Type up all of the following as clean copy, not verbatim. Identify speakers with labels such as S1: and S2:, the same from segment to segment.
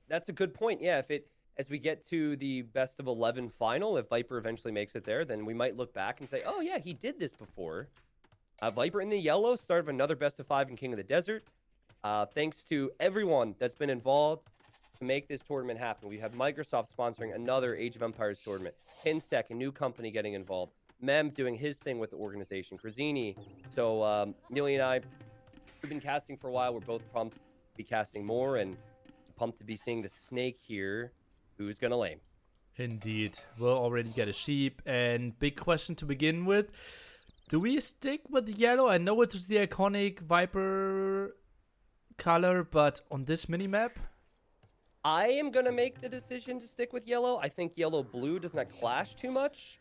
S1: That's a good point. Yeah, as we get to the best of 11 final, if Viper eventually makes it there, then we might look back and say, oh yeah, he did this before. Viper in the yellow, start of another best of 5 in King of the Desert. Thanks to everyone that's been involved to make this tournament happen. We have Microsoft sponsoring another Age of Empires tournament. Pinstack, a new company, getting involved. Mem doing his thing with the organization. Krazini. So Neely and I, we've been casting for a while. We're both pumped to be casting more and pumped to be seeing the snake here. Who's gonna lane?
S2: Indeed. We'll already get a sheep. And big question to begin with. Do we stick with yellow? I know it is the iconic Viper color, but on this minimap?
S1: I am gonna make the decision to stick with yellow. I think yellow-blue does not clash too much.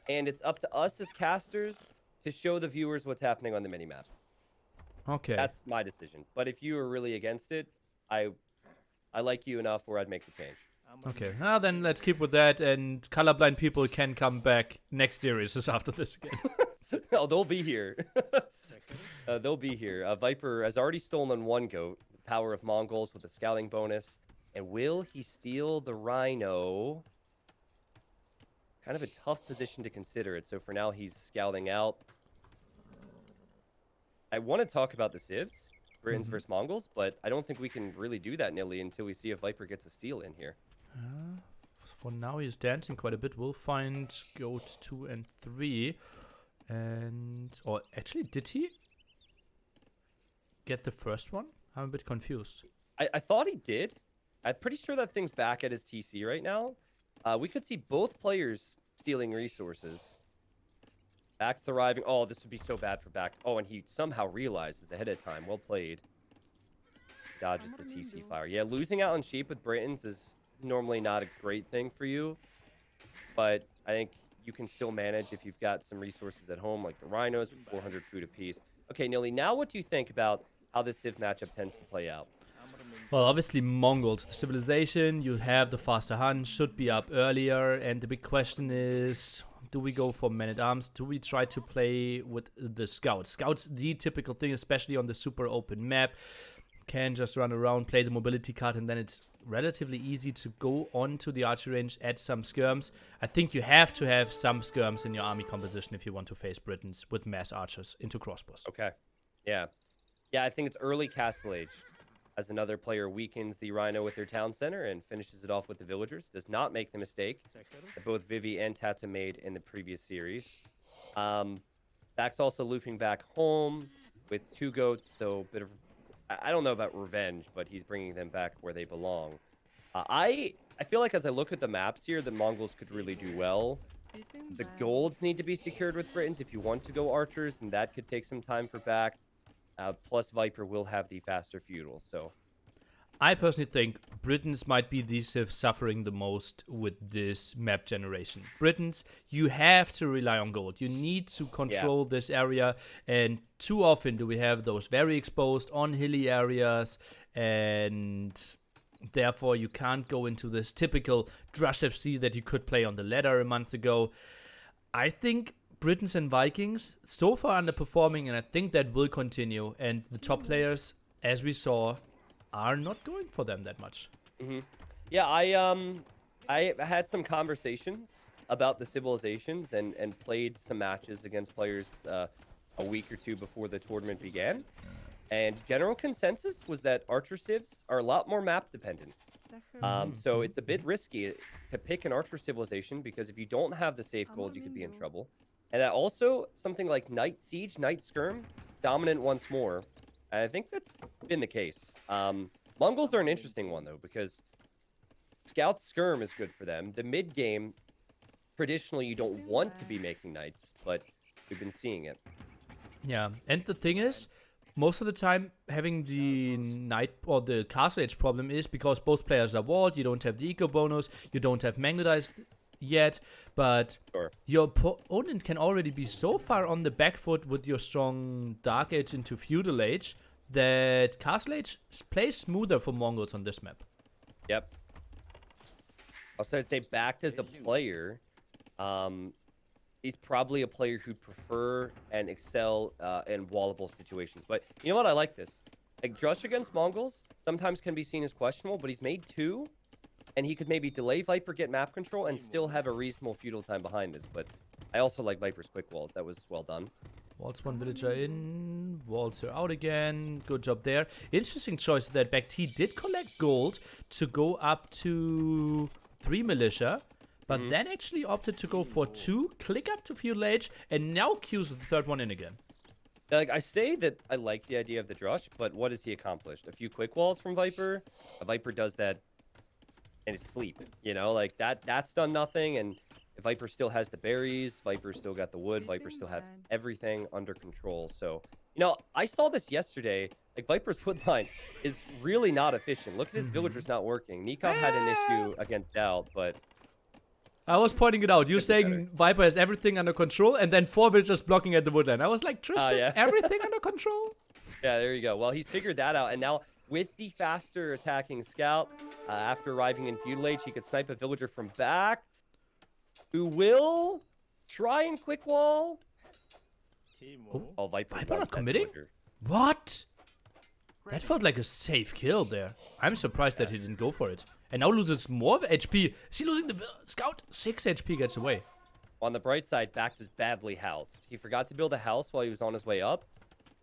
S1: And it's up to us as casters to show the viewers what's happening on the minimap.
S2: Okay.
S1: That's my decision. But if you are really against it, I like you enough where I'd make the change.
S2: Okay, then let's keep with that, and colorblind people can come back next series just after this again.
S1: Oh, they'll be here. They'll be here. Viper has already stolen one goat, the power of Mongols with a scouting bonus. And will he steal the Rhino? Kind of a tough position to consider it. So for now, he's scouting out. I want to talk about the civs, Britons versus Mongols, but I don't think we can really do that, Nilly, until we see if Viper gets a steal in here.
S2: For now, he's dancing quite a bit. We'll find goat 2 and 3. And... or actually, did he get the first one? I'm a bit confused.
S1: I thought he did. I'm pretty sure that thing's back at his TC right now. We could see both players stealing resources. BacT's arriving. Oh, this would be so bad for BacT. Oh, and he somehow realizes ahead of time. Well played. Dodges the TC fire. Yeah, losing out on sheep with Britons is normally not a great thing for you. But I think you can still manage if you've got some resources at home, like the Rhinos with 400 food apiece. Okay, Nilly, now what do you think about how this Civ matchup tends to play out?
S2: Well, obviously Mongols, the civilization, you have the faster hunt, should be up earlier, and the big question is, do we go for men-at-arms? Do we try to play with the scouts? Scouts, the typical thing, especially on the super open map, can just run around, play the mobility card, and then it's relatively easy to go on to the archery range, add some skirms. I think you have to have some skirms in your army composition if you want to face Britons with mass archers into crossbows.
S1: Okay. Yeah. Yeah, I think it's early Castle Age. As another player weakens the Rhino with their town center and finishes it off with the villagers. Does not make the mistake that both Vivi and Tata made in the previous series. BacT's also looping back home with 2 goats, so a bit of... I don't know about revenge, but he's bringing them back where they belong. I feel like as I look at the maps here, the Mongols could really do well. The golds need to be secured with Britons. If you want to go archers, then that could take some time for BacT. Plus, Viper will have the faster feudal, so...
S2: I personally think Britons might be the civ suffering the most with this map generation. Britons, you have to rely on gold. You need to control this area, and too often do we have those very exposed on hilly areas, and therefore you can't go into this typical Drush FC that you could play on the ladder a month ago. I think Britons and Vikings so far underperforming, and I think that will continue. And the top players, as we saw, are not going for them that much.
S1: Yeah, I had some conversations about the civilizations and played some matches against players a week or 2 before the tournament began. And general consensus was that archer civs are a lot more map dependent. So it's a bit risky to pick an archer civilization because if you don't have the safe gold, you could be in trouble. And that also, something like Night Siege, Night Skirm, dominant once more. And I think that's been the case. Mongols are an interesting one, though, because Scout Skirm is good for them. The mid-game, traditionally, you don't want to be making Knights, but we've been seeing it.
S2: Yeah, and the thing is, most of the time, having the Knight or the Castle Age problem is because both players are walled, you don't have the eco bonus, you don't have magnetized yet, but your opponent can already be so far on the back foot with your strong Dark Age into Feudal Age that Castle Age plays smoother for Mongols on this map.
S1: Yep. Also, I'd say BacT as a player, he's probably a player who'd prefer and excel in wallable situations. But you know what? I like this. Like, Drush against Mongols sometimes can be seen as questionable, but he's made 2, and he could maybe delay Viper, get map control, and still have a reasonable feudal time behind this. But I also like Viper's quick walls. That was well done.
S2: Waltz one villager in, Waltzer out again. Good job there. Interesting choice that BacT did collect gold to go up to 3 militia, but then actually opted to go for 2, click up to feudal age, and now queues the 3rd one in again.
S1: Like, I say that I like the idea of the Drush, but what has he accomplished? A few quick walls from Viper. A Viper does that in his sleep, you know? Like, that's done nothing, and if Viper still has the berries, Viper still got the wood, Viper still have everything under control. So, you know, I saw this yesterday. Like, Viper's wood line is really not efficient. Look at his villagers not working. Nikov had an issue against Doubt, but...
S2: I was pointing it out. You're saying Viper has everything under control, and then 4 villagers blocking at the woodland. I was like, Tristan, everything under control?
S1: Yeah, there you go. Well, he's figured that out, and now with the faster attacking scout, after arriving in feudal age, he could snipe a villager from BacT, who will try and quick wall. Oh, Viper
S2: not committing? What? That felt like a safe kill there. I'm surprised that he didn't go for it. And now loses more HP. Is he losing the scout? 6 HP gets away.
S1: On the bright side, BacT is badly housed. He forgot to build a house while he was on his way up.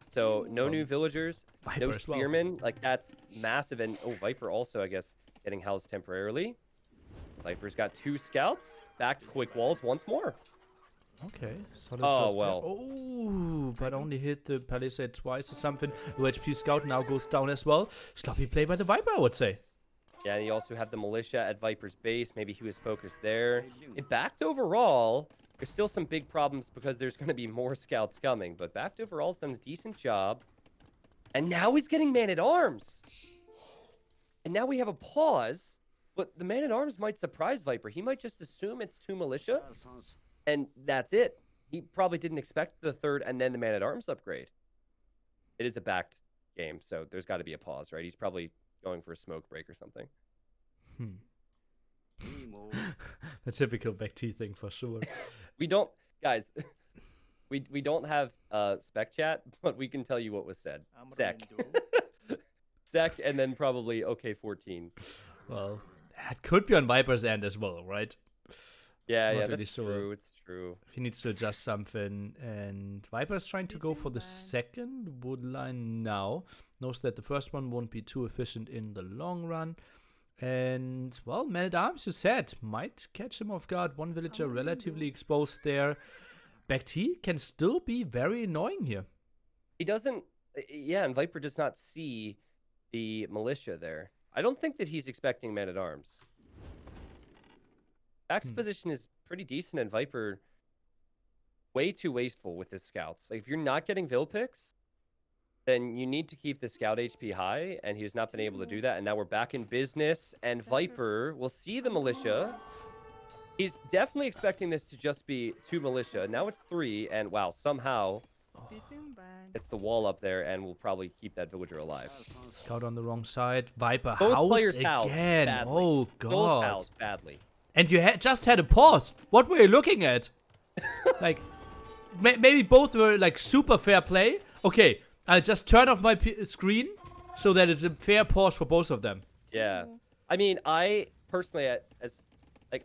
S1: So no new villagers,
S2: Viper
S1: no
S2: as well.
S1: spearmen. Like, that's massive. And oh, Viper also, I guess, getting housed temporarily. Viper's got 2 scouts. BacT quick walls once more.
S2: Okay.
S1: Oh, well.
S2: Oh, but only hit the palisade twice or something. Low HP scout now goes down as well. Sloppy play by the Viper, I would say.
S1: Yeah, and you also have the militia at Viper's base. Maybe he was focused there. It BacT overall. There's still some big problems because there's going to be more scouts coming. But BacT overall's done a decent job. And now he's getting man-at-arms. And now we have a pause. But the man-at-arms might surprise Viper. He might just assume it's 2 militia. And that's it. He probably didn't expect the 3rd and then the man-at-arms upgrade. It is a BacT game, so there's got to be a pause, right? He's probably going for a smoke break or something.
S2: The typical BacT thing for sure.
S1: We don't, guys, we don't have spec chat, but we can tell you what was said. Sec. Sec, and then probably OK14.
S2: Well, that could be on Viper's end as well, right?
S1: Yeah,
S2: Not
S1: yeah,
S2: really
S1: that's
S2: sure.
S1: true. It's true.
S2: He needs to adjust something, and Viper's trying to go for the 2nd wood line now. Knows that the first one won't be too efficient in the long run. And, well, man-at-arms, you said, might catch him off guard. 1 villager relatively exposed there. BacT can still be very annoying here.
S1: He doesn't, yeah, and Viper does not see the militia there. I don't think that he's expecting man-at-arms. BacT's position is pretty decent, and Viper way too wasteful with his scouts. Like, if you're not getting Vil picks, then you need to keep the scout HP high, and he has not been able to do that. And now we're back in business, and Viper will see the militia. He's definitely expecting this to just be 2 militia. Now it's 3, and wow, somehow it's the wall up there, and we'll probably keep that villager alive.
S2: Scout on the wrong side. Viper
S1: Both
S2: housed
S1: players
S2: again.
S1: housed badly.
S2: Oh,
S1: Both
S2: God.
S1: housed badly.
S2: And you just had a pause. What were you looking at? Like, maybe both were like super fair play. Okay, I'll just turn off my screen so that it's a fair pause for both of them.
S1: Yeah. I mean, I personally,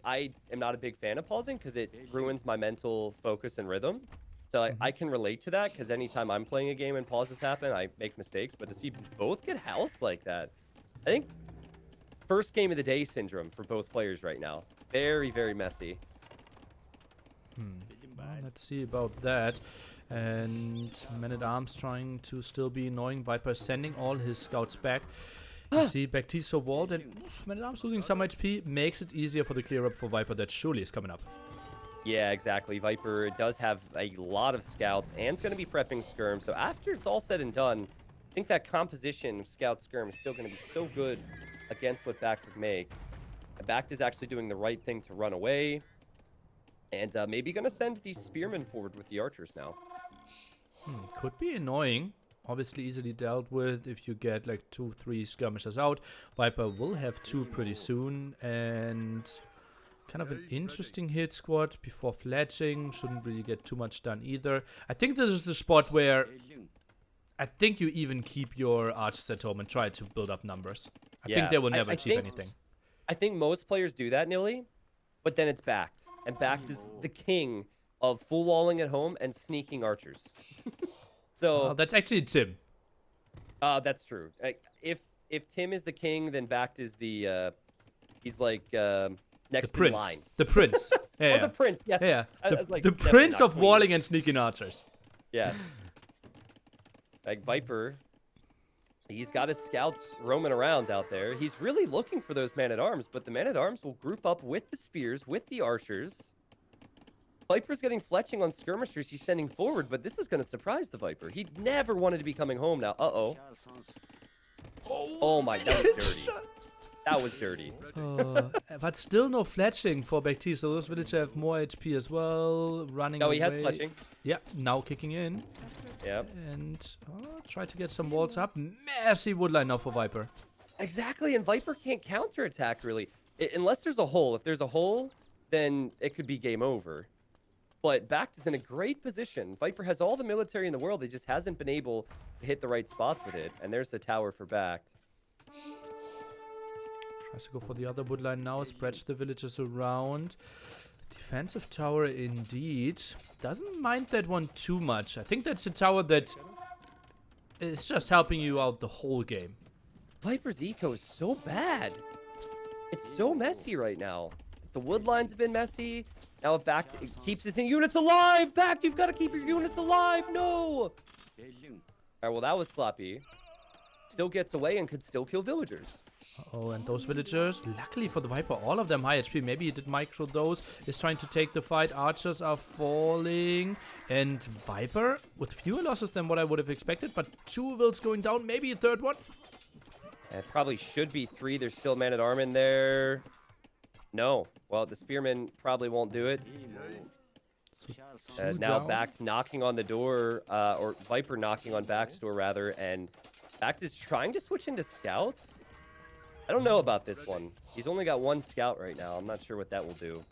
S1: I am not a big fan of pausing because it ruins my mental focus and rhythm. So I can relate to that because anytime I'm playing a game and pauses happen, I make mistakes. But to see both get housed like that, I think first game of the day syndrome for both players right now. Very, very messy.
S2: Well, let's see about that. And Man-at-Arms trying to still be annoying. Viper sending all his scouts back. You see BacT so walled, and Man-at-Arms losing some HP makes it easier for the clear up for Viper that surely is coming up.
S1: Yeah, exactly. Viper does have a lot of scouts and it's going to be prepping skirm. So after it's all said and done, I think that composition of scout skirm is still going to be so good against what BacT would make. BacT is actually doing the right thing to run away. And maybe going to send these spearmen forward with the archers now.
S2: Could be annoying. Obviously easily dealt with if you get like 2-3 skirmishers out. Viper will have 2 pretty soon. And kind of an interesting hit squad before fletching. Shouldn't really get too much done either. I think this is the spot where I think you even keep your archers at home and try to build up numbers. I
S1: Yeah,
S2: think they will never
S1: I
S2: achieve
S1: think-
S2: anything.
S1: I think most players do that, Nilly, but then it's BacT. And BacT is the king of full walling at home and sneaking archers. So
S2: That's actually Tim.
S1: that's true. If Tim is the king, then BacT is the he's like next in line.
S2: The prince. Yeah,
S1: Oh, the prince. Yes.
S2: yeah.
S1: I was like,
S2: The
S1: definitely
S2: prince
S1: not
S2: of
S1: queen.
S2: walling and sneaking archers.
S1: Yes. Like Viper, he's got his scouts roaming around out there. He's really looking for those man-at-arms, but the man-at-arms will group up with the spears, with the archers. Viper's getting fletching on skirmishers he's sending forward, but this is going to surprise the Viper. He never wanted to be coming home now. Uh-oh. Oh my, that was dirty. That was dirty.
S2: But still no fletching for BacT, so those villagers have more HP as well. Running
S1: No,
S2: away.
S1: he has fletching.
S2: Yeah, now kicking in.
S1: Yep.
S2: And try to get some walls up. Massive woodline now for Viper.
S1: Exactly, and Viper can't counterattack, really. Unless there's a hole. If there's a hole, then it could be game over. But BacT is in a great position. Viper has all the military in the world. He just hasn't been able to hit the right spots with it. And there's the tower for BacT.
S2: Tries to go for the other woodline now. Spreads the villagers around. Defensive tower indeed. Doesn't mind that one too much. I think that's a tower that is just helping you out the whole game.
S1: Viper's eco is so bad. It's so messy right now. The wood lines have been messy. Now if BacT keeps his units alive, BacT, you've got to keep your units alive. No. All right, well, that was sloppy. Still gets away and could still kill villagers.
S2: Oh, and those villagers, luckily for the Viper, all of them high HP. Maybe he did micro those. Is trying to take the fight. Archers are falling. And Viper, with fewer losses than what I would have expected, but 2 wills going down. Maybe a third one.
S1: It probably should be 3. There's still man-at-arm in there. No. Well, the spearman probably won't do it. Now BacT knocking on the door, or Viper knocking on BacT's door, rather, and BacT is trying to switch into scouts. I don't know about this one. He's only got 1 scout right now. I'm not sure what that will do.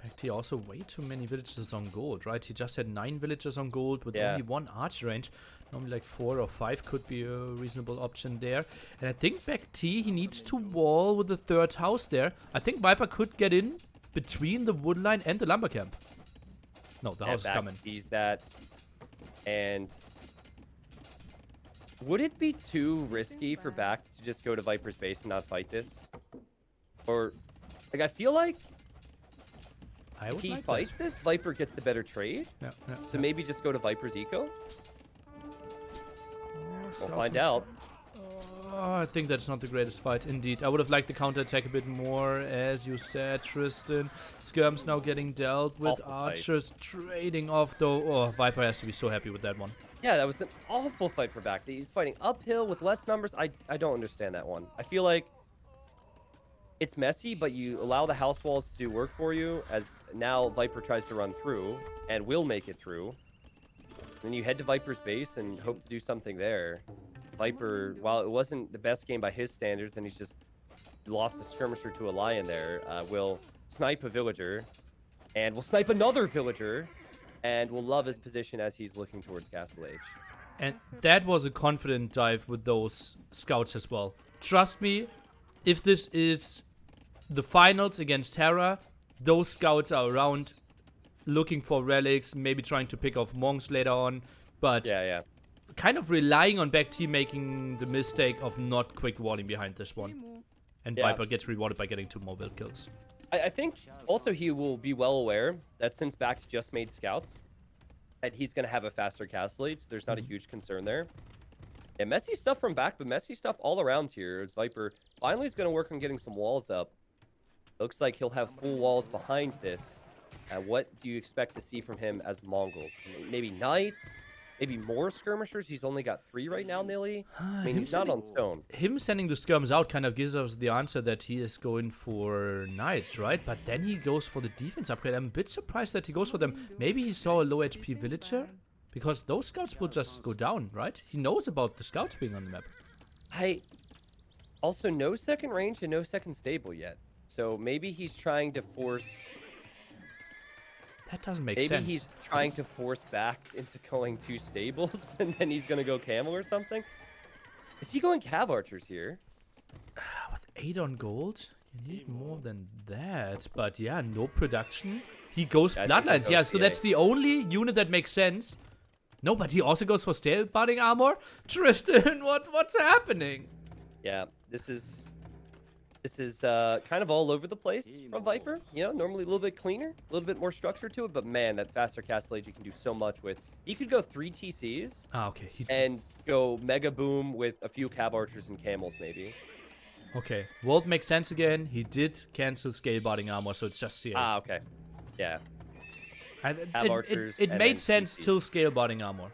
S2: BacT also way too many villagers on gold, right? He just had 9 villagers on gold with only 1 archer range. Normally like 4 or 5 could be a reasonable option there. And I think BacT, he needs to wall with the 3rd house there. I think Viper could get in between the woodline and the lumber camp. No, the house is coming.
S1: Sees that. And would it be too risky for BacT to just go to Viper's base and not fight this? Or, like, I feel like if he fights this, Viper gets the better trade. So maybe just go to Viper's eco? We'll find out.
S2: I think that's not the greatest fight, indeed. I would have liked the counterattack a bit more, as you said, Tristan. Skirm's now getting dealt with. Archers trading off, though. Oh, Viper has to be so happy with that one.
S1: Yeah, that was an awful fight for BacT. He's fighting uphill with less numbers. I don't understand that one. I feel like it's messy, but you allow the house walls to do work for you, as now Viper tries to run through, and will make it through. Then you head to Viper's base and hope to do something there. Viper, while it wasn't the best game by his standards, and he's just lost a skirmisher to a lion there, will snipe a villager, and will snipe another villager, and will love his position as he's looking towards Castle Age.
S2: And that was a confident dive with those scouts as well. Trust me, if this is the finals against Terra, those scouts are around looking for relics, maybe trying to pick off monks later on, but kind of relying on BacT making the mistake of not quick walling behind this one. And Viper gets rewarded by getting 2 more build kills.
S1: I think also he will be well aware that since BacT just made scouts, that he's going to have a faster castle age. There's not a huge concern there. Yeah, messy stuff from BacT, but messy stuff all around here. As Viper finally is going to work on getting some walls up. Looks like he'll have full walls behind this. What do you expect to see from him as Mongols? Maybe knights? Maybe more skirmishers? He's only got 3 right now, Nilly. I mean, he's not on stone.
S2: Him sending the skirms out kind of gives us the answer that he is going for knights, right? But then he goes for the defense upgrade. I'm a bit surprised that he goes for them. Maybe he saw a low HP villager? Because those scouts will just go down, right? He knows about the scouts being on the map.
S1: Also, no second range and no second stable yet. So maybe he's trying to force
S2: That doesn't make
S1: Maybe
S2: sense.
S1: he's trying to force BacT into going 2 stables, and then he's gonna go camo or something. Is he going cav archers here?
S2: With 8 on gold, you need more than that. But yeah, no production. He goes
S1: Yeah, I think
S2: bloodlines.
S1: he
S2: Yeah,
S1: goes
S2: so
S1: CA.
S2: that's the only unit that makes sense. No, but he also goes for stale budding armor. Tristan, what's happening?
S1: Yeah, this is kind of all over the place from Viper. You know, normally a little bit cleaner, a little bit more structure to it. But man, that faster castle age you can do so much with. He could go 3 TCs
S2: Ah, okay.
S1: and go mega boom with a few cav archers and camels maybe.
S2: Okay, world makes sense again. He did cancel scale budding armor, so it's just CA.
S1: Ah, okay. Yeah.
S2: And
S1: Cav archers
S2: it
S1: and
S2: made
S1: then
S2: sense
S1: TCs.
S2: till scale budding armor.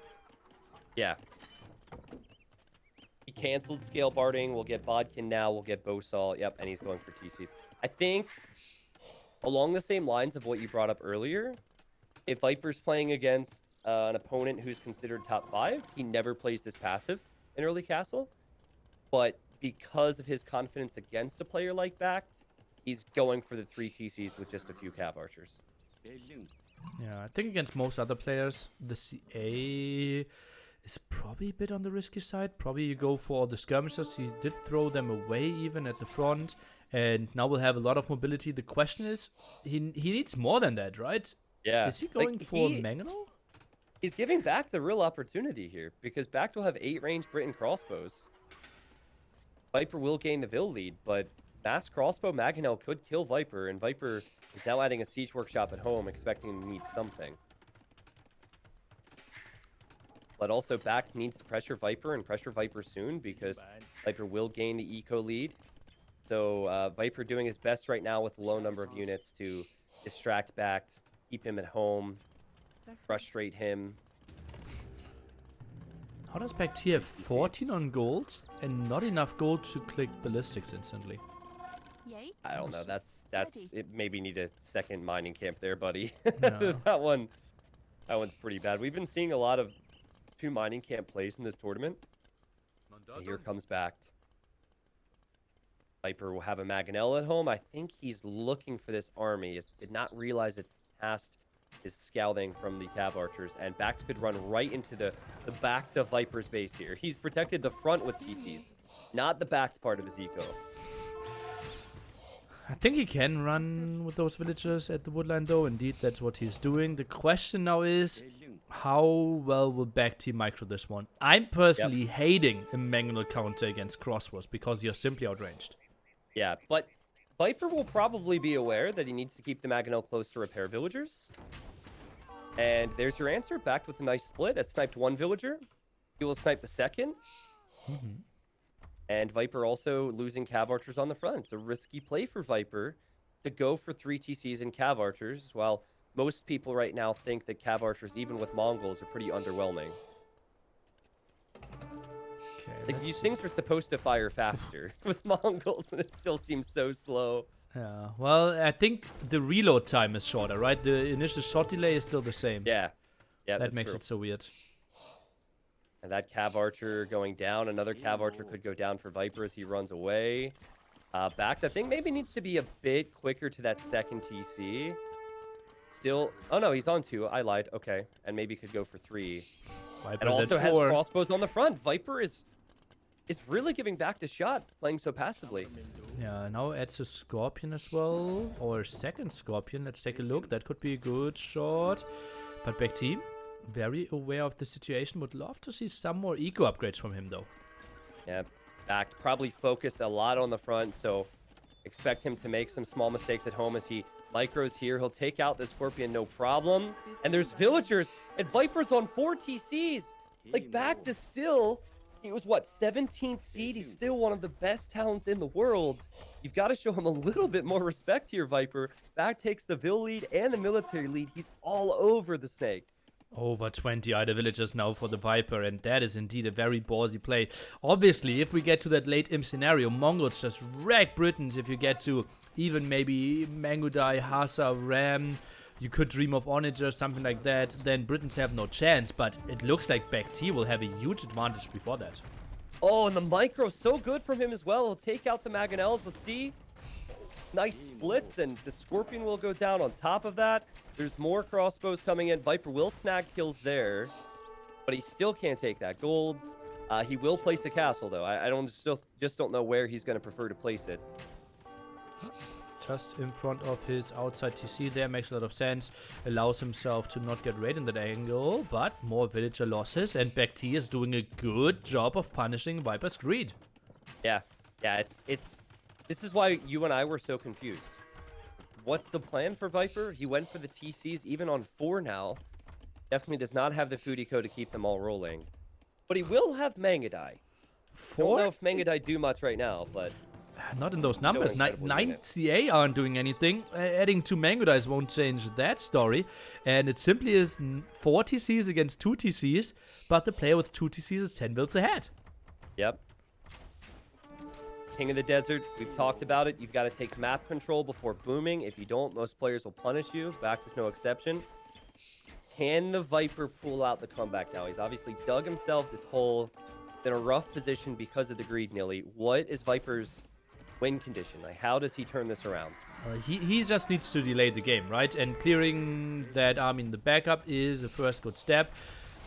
S1: Yeah. He canceled scale barding. We'll get Bodkin now. We'll get Bosal. Yep, and he's going for TCs. I think along the same lines of what you brought up earlier, if Viper's playing against an opponent who's considered top 5, he never plays this passive in early castle. But because of his confidence against a player like BacT, he's going for the 3 TCs with just a few cav archers.
S2: Yeah, I think against most other players, the CA is probably a bit on the risky side. Probably you go for all the skirmishers. He did throw them away even at the front. And now we'll have a lot of mobility. The question is, he needs more than that, right?
S1: Yeah.
S2: Is he going for Mangonel?
S1: He's giving BacT the real opportunity here because BacT will have 8 range Britain crossbows. Viper will gain the Vil lead, but mass crossbow Mangonel could kill Viper, and Viper is now adding a siege workshop at home, expecting to need something. But also BacT needs to pressure Viper and pressure Viper soon because Viper will gain the eco lead. So Viper doing his best right now with a low number of units to distract BacT, keep him at home, frustrate him.
S2: How does BacT have 14 on gold and not enough gold to click ballistics instantly?
S1: I don't know. That's it. Maybe need a second mining camp there, buddy.
S2: No.
S1: that one's pretty bad. We've been seeing a lot of 2 mining camp plays in this tournament. And here comes BacT. Viper will have a Mangonel at home. I think he's looking for this army. He did not realize it's past his scouting from the cav archers, and BacT could run right into the back to Viper's base here. He's protected the front with TCs, not the back part of his eco.
S2: I think he can run with those villagers at the woodline though. Indeed, that's what he's doing. The question now is, how well will BacT micro this one? I'm personally hating a Mangonel counter against crossbows because you're simply outranged.
S1: Yeah, but Viper will probably be aware that he needs to keep the Mangonel close to repair villagers. And there's your answer, backed with a nice split. Has sniped 1 villager. He will snipe the second. And Viper also losing cav archers on the front. It's a risky play for Viper to go for 3 TCs and cav archers, while most people right now think that cav archers, even with Mongols, are pretty underwhelming.
S2: Okay,
S1: Like, these things are supposed to fire faster with Mongols, and it still seems so slow.
S2: Yeah, well, I think the reload time is shorter, right? The initial shot delay is still the same.
S1: Yeah. Yeah,
S2: that makes it so weird.
S1: And that cav archer going down. Another cav archer could go down for Viper as he runs away. BacT, I think, maybe needs to be a bit quicker to that second TC. Still, oh no, he's on 2. I lied. Okay, and maybe could go for 3.
S2: Viper's
S1: and also
S2: at
S1: has
S2: 4.
S1: crossbows on the front. Viper is really giving BacT a shot, playing so passively.
S2: Yeah, now adds a Scorpion as well, or second Scorpion. Let's take a look. That could be a good shot. But BacT, very aware of the situation. Would love to see some more eco upgrades from him, though.
S1: Yeah, BacT probably focused a lot on the front, so expect him to make some small mistakes at home as he micros here. He'll take out the Scorpion, no problem. And there's villagers, and Viper's on 4 TCs. Like, BacT is still... He was, what, 17th seed? He's still one of the best talents in the world. You've got to show him a little bit more respect here, Viper. BacT takes the Vil lead and the military lead. He's all over the Snake.
S2: Over 20 are the villagers now for the Viper, and that is indeed a very ballsy play. Obviously, if we get to that late imp scenario, Mongols just wreck Britons. If you get to even maybe Mangudai, Hasa, Ram, you could dream of Onager, something like that, then Britons have no chance, but it looks like BacT will have a huge advantage before that.
S1: Oh, and the micro so good from him as well. He'll take out the Mangonels. Let's see. nice splits, and the Scorpion will go down on top of that. There's more crossbows coming in. Viper will snag kills there, but he still can't take that golds. He will place a castle, though. I just don't know where he's going to prefer to place it.
S2: Just in front of his outside TC there, makes a lot of sense. Allows himself to not get raided in that angle, but more villager losses, and BacT is doing a good job of punishing Viper's greed.
S1: Yeah, this is why you and I were so confused. What's the plan for Viper? He went for the TCs even on 4 now. Definitely does not have the food eco to keep them all rolling. But he will have Mangadai. Don't know if Mangadai do much right now, but...
S2: Not in those numbers. 9 CA aren't doing anything. Adding 2 Mangodais won't change that story. And it simply is 4 TCs against 2 TCs, but the player with 2 TCs is 10 builds ahead.
S1: Yep. King of the Desert, we've talked about it. You've got to take map control before booming. If you don't, most players will punish you. BacT is no exception. Can the Viper pull out the comeback now? He's obviously dug himself this hole in a rough position because of the greed, Nilly. What is Viper's win condition? Like, how does he turn this around?
S2: He just needs to delay the game, right? And clearing that army in the backup is the first good step.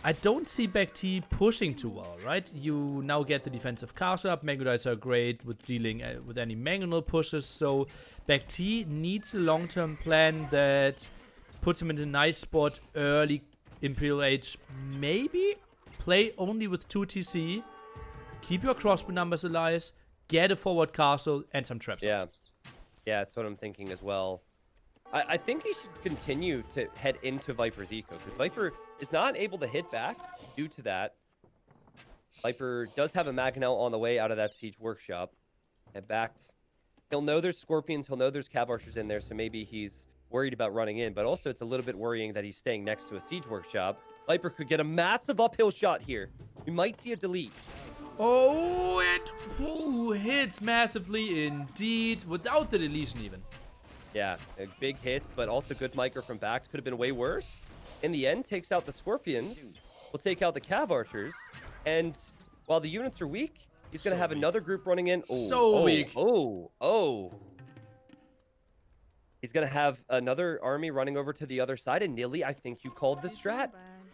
S2: I don't see BacT pushing too well, right? You now get the defensive castle up. Mangodais are great with dealing with any mangonel pushes. So BacT needs a long-term plan that puts him in a nice spot early Imperial Age. Maybe play only with 2 TC. Keep your crossbow numbers alive. Get a forward castle and some traps.
S1: Yeah, that's what I'm thinking as well. I think he should continue to head into Viper's eco, because Viper is not able to hit back due to that. Viper does have a Maganel on the way out of that Siege Workshop. And BacT, he'll know there's Scorpions, he'll know there's Cav Archers in there, so maybe he's worried about running in. But also, it's a little bit worrying that he's staying next to a Siege Workshop. Viper could get a massive uphill shot here. We might see a delete.
S2: Oh, it hits massively indeed, without the deletion even.
S1: Yeah, big hits, but also good micro from BacT. Could have been way worse. In the end, takes out the Scorpions. Will take out the Cav Archers. And while the units are weak, he's going to have another group running in.
S2: Weak.
S1: He's going to have another army running over to the other side. And Nilly, I think you called the strat.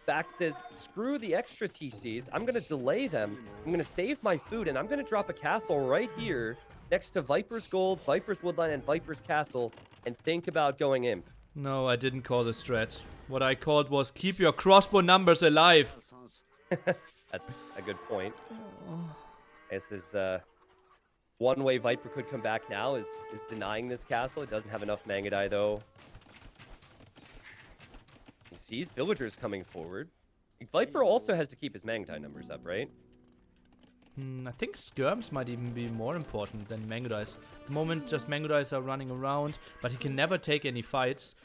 S1: BacT says, screw the extra TCs. I'm going to delay them. I'm going to save my food, and I'm going to drop a castle right here next to Viper's Gold, Viper's Woodline, and Viper's Castle, and think about going in.
S2: No, I didn't call the strat. What I called was keep your crossbow numbers alive.
S1: That's a good point. This is one way Viper could come back now is denying this castle. It doesn't have enough Mangadai, though. He sees villagers coming forward. Viper also has to keep his Mangadai numbers up, right?
S2: I think skirms might even be more important than Mangodais. At the moment, just Mangodais are running around, but he can never take any fights.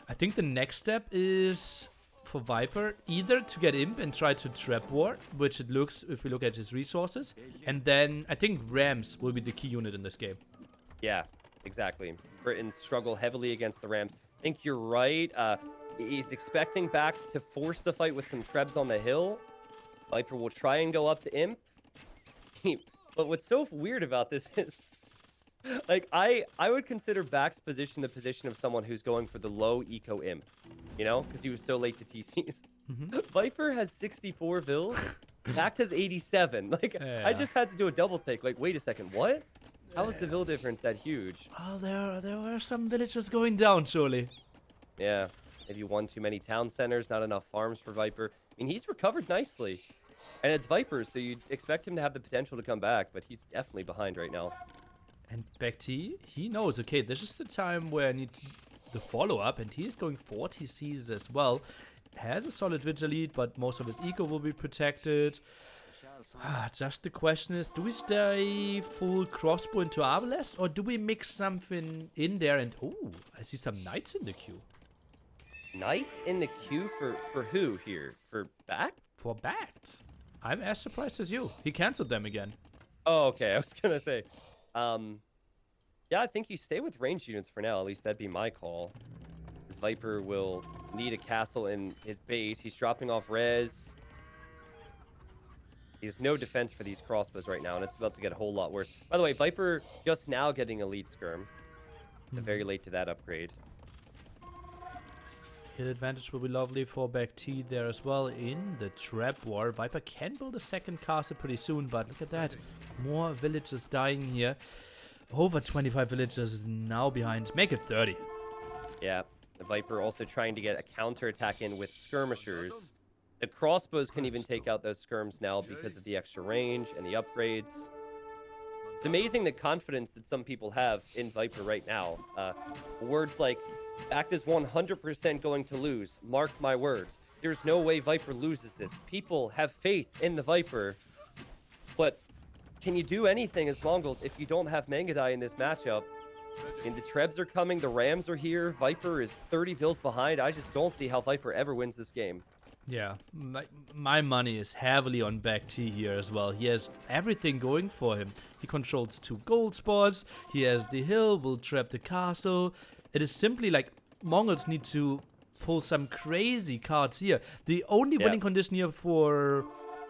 S2: I think the next step is for Viper either to get Imp and try to trap ward, which it looks if we look at his resources, and then I think Rams will be the key unit in this game.
S1: Yeah, exactly. Britons struggle heavily against the Rams. I think you're right. He's expecting BacT to force the fight with some Trebs on the hill. Viper will try and go up to Imp. But what's so weird about this is, like, I would consider BacT's position the position of someone who's going for the low eco Imp, you know, because he was so late to TCs. Viper has 64 vills, BacT has 87. Like,
S2: yeah.
S1: I just had to do a double take. Like, wait a second, what? How is the vill difference that huge?
S2: Oh, there were some villages going down, surely.
S1: Yeah, maybe one too many town centers, not enough farms for Viper. I mean, he's recovered nicely. And it's Viper, so you'd expect him to have the potential to come back, but he's definitely behind right now.
S2: And BacT, he knows, okay, this is the time where I need the follow-up, and he is going 4 TCs as well. Has a solid Vigil lead, but most of his eco will be protected. Just the question is, do we stay full crossbow into Arbalest, or do we mix something in there? And, oh, I see some knights in the queue.
S1: Knights in the queue for who here? For BacT?
S2: For BacT. I'm as surprised as you. He cancelled them again.
S1: Oh, okay. I was gonna say, yeah, I think you stay with ranged units for now. At least that'd be my call. Because Viper will need a castle in his base. He's dropping off res. He has no defense for these crossbows right now, and it's about to get a whole lot worse. By the way, Viper just now getting elite skirm. very late to that upgrade.
S2: Hill advantage will be lovely for BacT there as well in the trap war. Viper can build a second castle pretty soon, but look at that. More villagers dying here. Over 25 villagers now behind. Make it 30.
S1: Yeah, the Viper also trying to get a counterattack in with skirmishers. The crossbows can even take out those skirms now because of the extra range and the upgrades. It's amazing the confidence that some people have in Viper right now. Words like, BacT is 100% going to lose. Mark my words. There's no way Viper loses this. People have faith in the Viper. But can you do anything as Mongols if you don't have Mangadai in this matchup? And the Trebs are coming. The Rams are here. Viper is 30 vills behind. I just don't see how Viper ever wins this game.
S2: Yeah, my money is heavily on BacT here as well. He has everything going for him. He controls 2 gold spots. He has the hill, will trap the castle. It is simply like Mongols need to pull some crazy cards here. The only winning condition here for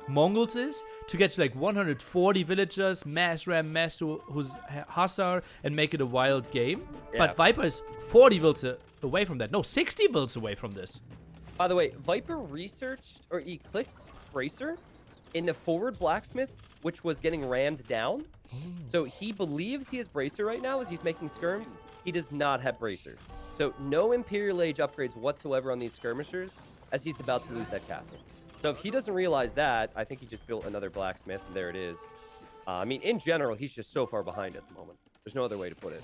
S2: Mongols is to get to like 140 villagers, mass ram, mass who's Hussar, and make it a wild game.
S1: Yeah.
S2: But Viper is 40 builds away from that. No, 60 builds away from this.
S1: By the way, Viper researched, or he clicked Bracer in the forward blacksmith, which was getting rammed down. So he believes he has Bracer right now as he's making skirms. He does not have Bracer. So no Imperial Age upgrades whatsoever on these skirmishers as he's about to lose that castle. So if he doesn't realize that, I think he just built another blacksmith, and there it is. I mean, in general, he's just so far behind at the moment. There's no other way to put it.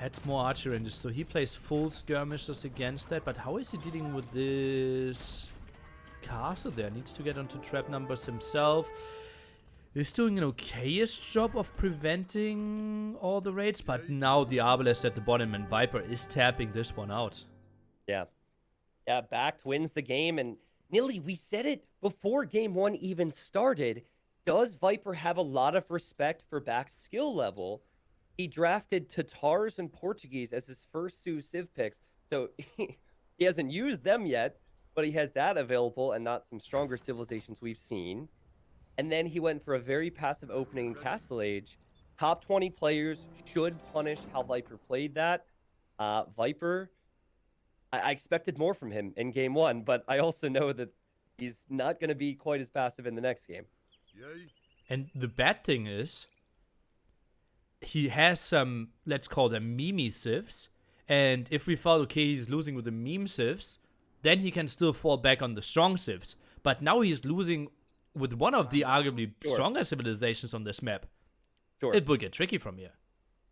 S2: Adds more archer ranges, so he plays full skirmishers against that. But how is he dealing with this castle there? Needs to get onto trap numbers himself. He's doing an okayish job of preventing all the raids, but now the Arbalest at the bottom and Viper is tapping this one out.
S1: Yeah. Yeah, BacT wins the game, and Nilly, we said it before game 1 even started. Does Viper have a lot of respect for BacT's skill level? He drafted Tatars and Portuguese as his first 2 Civ picks, so he hasn't used them yet, but he has that available and not some stronger civilizations we've seen. And then he went for a very passive opening in Castle Age. Top 20 players should punish how Viper played that. Viper, I expected more from him in game 1, but I also know that he's not going to be quite as passive in the next game.
S2: And the bad thing is, he has some, let's call them meme civs. And if we thought, okay, he's losing with the meme civs, then he can still fall back on the strong civs. But now he's losing with one of the arguably stronger civilizations on this map. It will get tricky from here.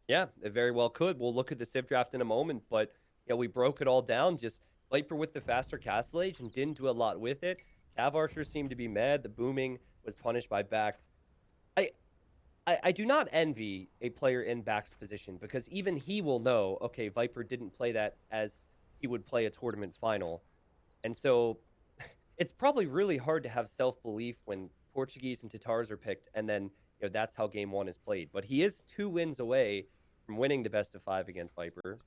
S1: Yeah, it very well could. We'll look at the Civ draft in a moment, but we broke it all down. Just Viper with the faster Castle Age and didn't do a lot with it. Cav Archers seemed to be mad. The booming was punished by BacT. I do not envy a player in BacT's position, because even he will know, okay, Viper didn't play that as he would play a tournament final. And so it's probably really hard to have self-belief when Portuguese and Tatars are picked, and then that's how game 1 is played. But he is 2 wins away from winning the best of 5 against Viper.